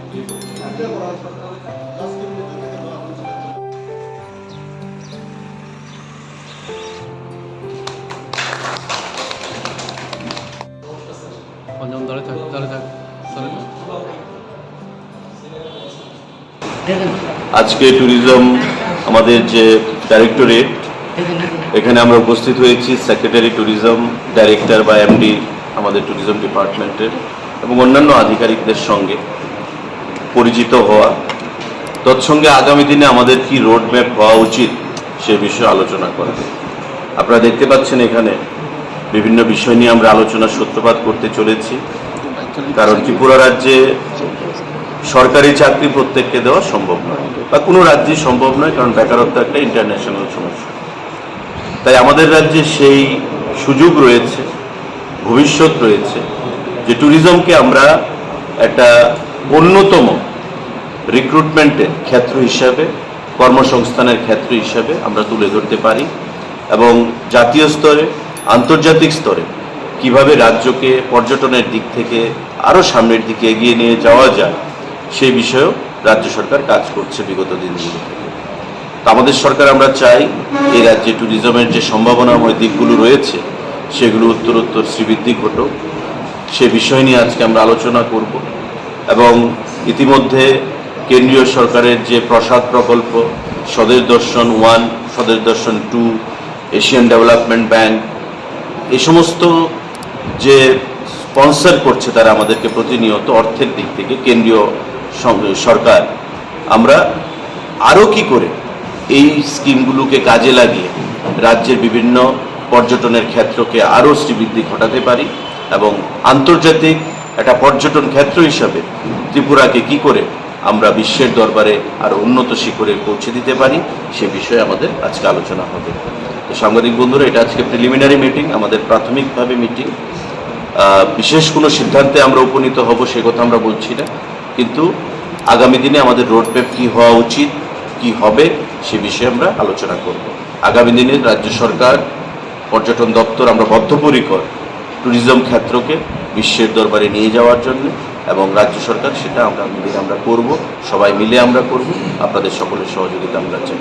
আজকে ট্যুরিজম আমাদের যে ডাইরেক্টরেট, এখানে আমরা উপস্থিত হয়েছি সেক্রেটারি ট্যুরিজম, ডাইরেক্টর বা এমডি আমাদের ট্যুরিজম ডিপার্টমেন্টের এবং অন্যান্য আধিকারিকদের সঙ্গে পরিচিত হওয়া, তৎসঙ্গে আগামী দিনে আমাদের কি রোডম্যাপ হওয়া উচিত সে বিষয়ে আলোচনা করা। আপনারা দেখতে পাচ্ছেন এখানে বিভিন্ন বিষয় নিয়ে আমরা আলোচনার সূত্রপাত করতে চলেছি, কারণ ত্রিপুরা রাজ্যে সরকারি চাকরি প্রত্যেককে দেওয়া সম্ভব নয় বা কোনো রাজ্যেই সম্ভব নয়, কারণ বেকারত্ব একটা ইন্টারন্যাশনাল সমস্যা। তাই আমাদের রাজ্যে সেই সুযোগ রয়েছে, ভবিষ্যৎ রয়েছে যে ট্যুরিজমকে আমরা একটা অন্যতম রিক্রুটমেন্টের ক্ষেত্র হিসাবে, কর্মসংস্থানের ক্ষেত্র হিসাবে আমরা তুলে ধরতে পারি এবং জাতীয় স্তরে, আন্তর্জাতিক স্তরে কিভাবে রাজ্যকে পর্যটনের দিক থেকে আরও সামনের দিকে এগিয়ে নিয়ে যাওয়া যায় সেই বিষয়েও রাজ্য সরকার কাজ করছে বিগত দিনগুলো থেকে। তো আমাদের সরকার আমরা চাই এই রাজ্যে ট্যুরিজমের যে সম্ভাবনাময় দিকগুলো রয়েছে সেগুলো উত্তরোত্তর শ্রীবৃদ্ধি ঘটুক। সে বিষয় নিয়ে আজকে আমরা আলোচনা করব এবং ইতিমধ্যে কেন্দ্রীয় সরকারের যে প্রসাদ প্রকল্প, স্বদেশ দর্শন 1, স্বদেশ দর্শন 2, এশিয়ান ডেভেলপমেন্ট ব্যাংক, এই সমস্ত যে স্পন্সর করছে তারা আমাদেরকে প্রতিনিয়ত অর্থের দিক থেকে কেন্দ্রীয় সরকার, আমরা আরও কি করে এই স্কিমগুলোকে কাজে লাগিয়ে রাজ্যের বিভিন্ন পর্যটনের ক্ষেত্রকে আরও শ্রীবৃদ্ধি ঘটাতে পারি এবং আন্তর্জাতিক একটা পর্যটন ক্ষেত্র হিসাবে ত্রিপুরাকে কি করে আমরা বিশ্বের দরবারে আরও উন্নত শিখরে পৌঁছে দিতে পারি সে বিষয়ে আমাদের আজকে আলোচনা হবে। তো সাংবাদিক বন্ধুরা, এটা আজকে প্রিলিমিনারি মিটিং, আমাদের প্রাথমিকভাবে মিটিং। বিশেষ কোনো সিদ্ধান্তে আমরা উপনীত হব সে কথা আমরা বলছি না, কিন্তু আগামী দিনে আমাদের রোডম্যাপ কী হওয়া উচিত, কি হবে সে বিষয়ে আমরা আলোচনা করব। আগামী দিনে রাজ্য সরকার, পর্যটন দপ্তর আমরা বদ্ধপরিকর ট্যুরিজম ক্ষেত্রকে বিশ্বের দরবারে নিয়ে যাওয়ার জন্য, এবং রাজ্য সরকার সেটা আমরা করব, সবাই মিলে আমরা করব। আপনাদের সকলের সহযোগিতা আমরা চাই।